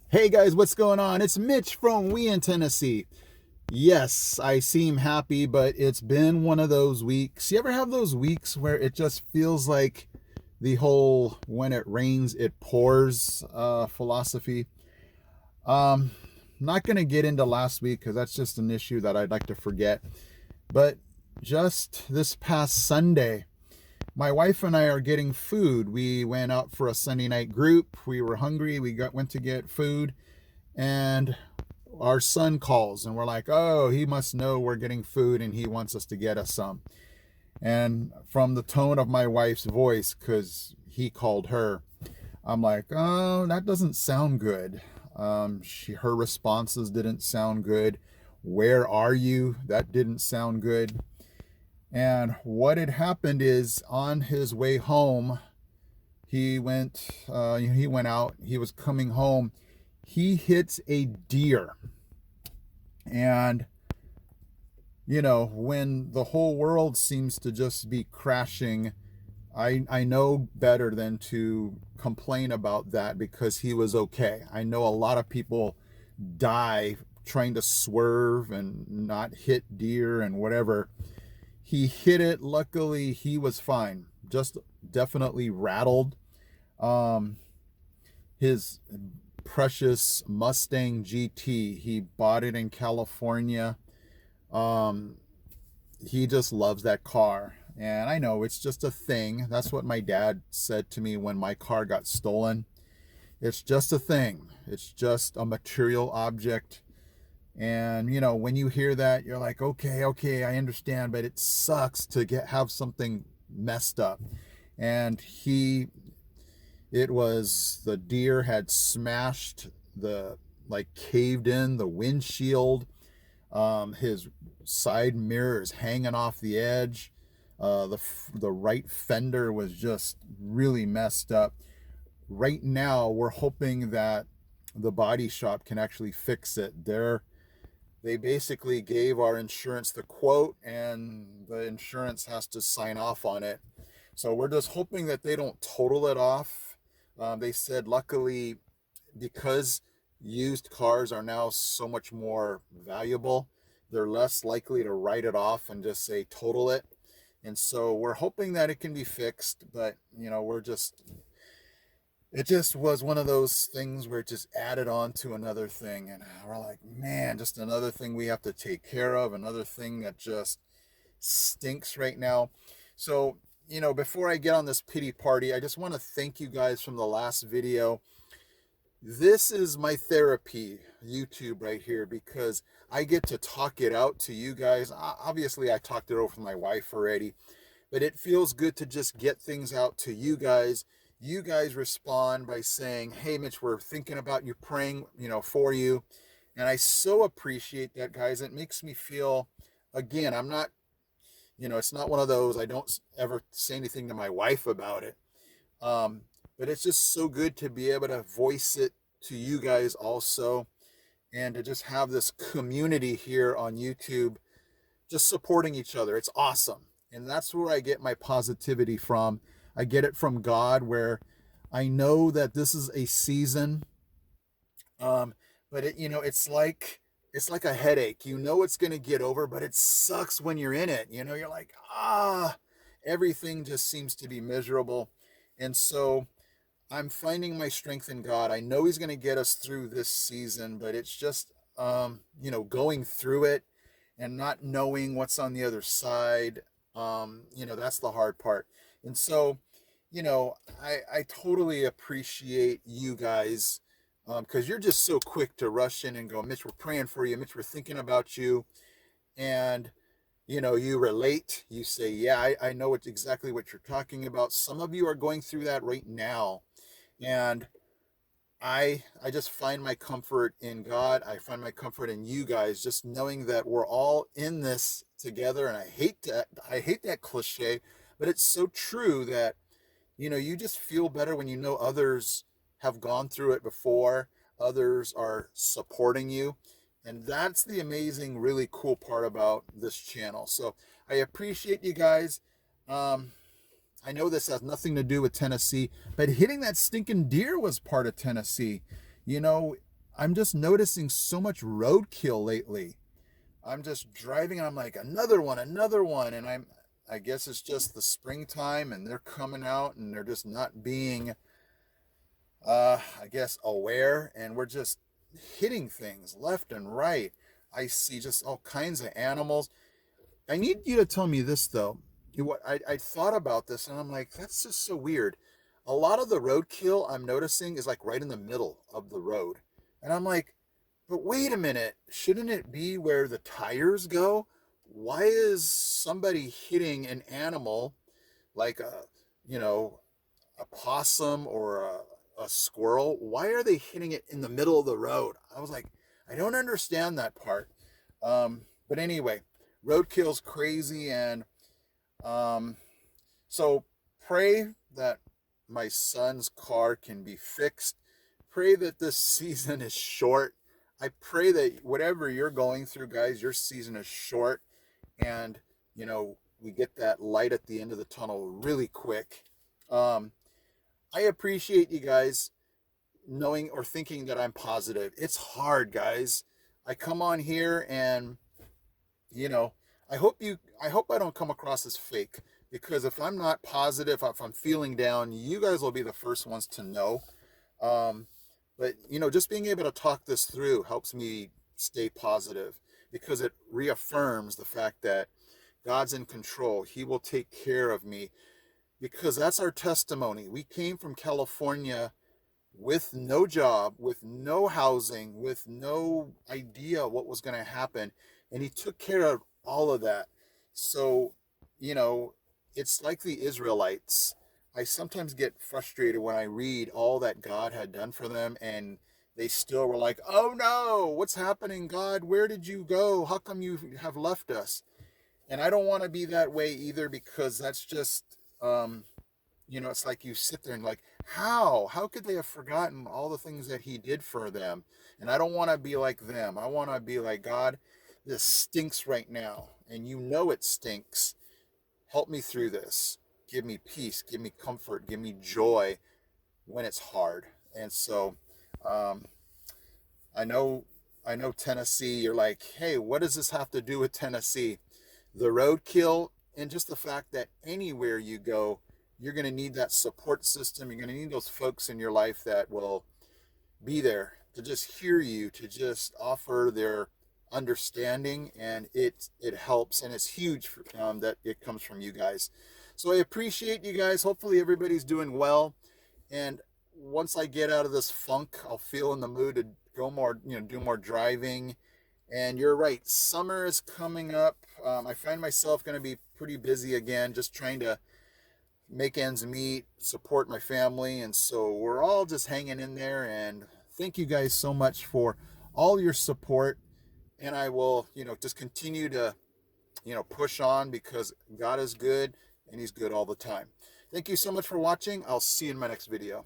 Hey guys, what's going on? It's Mitch from We in Tennessee. Yes, I seem happy, but it's been one of those weeks. You ever have those weeks where it just feels like the whole when it rains, it pours philosophy? Um, not going to get into last week because that's just an issue that I'd like to forget. But just this past Sunday, my wife and I are getting food. We went out for a Sunday night group. We were hungry. Went to get food, and our son calls, and we're like, oh, he must know we're getting food and he wants us to get us some. And from the tone of my wife's voice, because he called her, I'm like, oh, that doesn't sound good. Her responses didn't sound good. Where are you? That didn't sound good. And what had happened is on his way home, he went out, he was coming home, he hits a deer. And when the whole world seems to just be crashing, I know better than to complain about that because he was okay. I know a lot of people die trying to swerve and not hit deer and whatever. He hit it. Luckily, he was fine. Just definitely rattled. Um, his precious Mustang GT, he bought it in California. Um, he just loves that car. And I know it's just a thing. That's what my dad said to me when my car got stolen. It's just a thing, it's just a material object. And when you hear that, you're like, okay, okay, I understand, but it sucks to have something messed up. And the deer had smashed like caved in the windshield. His side mirror is hanging off the edge. The right fender was just really messed up. Right now, we're hoping that the body shop can actually fix it. They basically gave our insurance the quote, and the insurance has to sign off on it. So we're just hoping that they don't total it off. They said, luckily, because used cars are now so much more valuable, they're less likely to write it off and just say total it. And so we're hoping that it can be fixed, but it just was one of those things where it just added on to another thing. And we're like, man, just another thing we have to take care of, another thing that just stinks right now. So, before I get on this pity party, I just want to thank you guys from the last video. This is my therapy, YouTube right here, because I get to talk it out to you guys. Obviously, I talked it over with my wife already, but it feels good to just get things out to you guys. You guys respond by saying, hey, Mitch, we're thinking about you, praying, for you. And I so appreciate that, guys. It makes me feel, again, I'm not, it's not one of those, I don't ever say anything to my wife about it. Um, but it's just so good to be able to voice it to you guys also, and to just have this community here on YouTube just supporting each other. It's awesome. And that's where I get my positivity from. I get it from God, where I know that this is a season. Um, but it's like a headache. It's going to get over, but it sucks when you're in it. You're like, everything just seems to be miserable. And so I'm finding my strength in God. I know He's going to get us through this season, but it's just, going through it and not knowing what's on the other side. That's the hard part. And so, I totally appreciate you guys, because you're just so quick to rush in and go, Mitch, we're praying for you. Mitch, we're thinking about you. And you relate. You say, yeah, I know exactly what you're talking about. Some of you are going through that right now. And I just find my comfort in God. I find my comfort in you guys, just knowing that we're all in this together. And I hate that cliche, but it's so true that you just feel better when others have gone through it before, others are supporting you. And that's the amazing, really cool part about this channel. So I appreciate you guys. Um, I know this has nothing to do with Tennessee, but hitting that stinking deer was part of Tennessee. You know, I'm just noticing so much roadkill lately. I'm just driving and I'm like, another one, another one. And I guess it's just the springtime and they're coming out and they're just not being, I guess, aware. And we're just hitting things left and right. I see just all kinds of animals. I need you to tell me this though. What I thought about this and I'm like, that's just so weird. A lot of the roadkill I'm noticing is like right in the middle of the road. And I'm like, but wait a minute, shouldn't it be where the tires go? Why is somebody hitting an animal like a, you know, a possum or a squirrel? Why are they hitting it in the middle of the road? I was like, I don't understand that part. But anyway, roadkill's crazy, and um, so pray that my son's car can be fixed. Pray that this season is short. I pray that whatever you're going through, guys, your season is short, and we get that light at the end of the tunnel really quick. Um, I appreciate you guys knowing or thinking that I'm positive. It's hard, guys. I come on here and you know, I hope I don't come across as fake, because if I'm not positive, if I'm feeling down, you guys will be the first ones to know. Um, but just being able to talk this through helps me stay positive, because it reaffirms the fact that God's in control. He will take care of me, because that's our testimony. We came from California with no job, with no housing, with no idea what was going to happen. And he took care of all of that. So, you know, it's like the Israelites. I sometimes get frustrated when I read all that God had done for them, and they still were like, oh no, what's happening, God? Where did you go? How come you have left us? And I don't want to be that way either, because that's just, it's like you sit there and like, how could they have forgotten all the things that he did for them? And I don't want to be like them. I want to be like, God, this stinks right now, and it stinks. Help me through this. Give me peace, give me comfort, give me joy when it's hard. And so um, I know Tennessee, you're like, hey, what does this have to do with Tennessee? The roadkill, and just the fact that anywhere you go, you're going to need that support system. You're going to need those folks in your life that will be there to just hear you, to just offer their understanding, and it helps, and it's huge that it comes from you guys. So I appreciate you guys. Hopefully everybody's doing well, and once I get out of this funk, I'll feel in the mood to go more, do more driving. And you're right, summer is coming up. I find myself going to be pretty busy again, just trying to make ends meet, support my family. And so we're all just hanging in there. And thank you guys so much for all your support. And I will, just continue to, push on, because God is good and he's good all the time. Thank you so much for watching. I'll see you in my next video.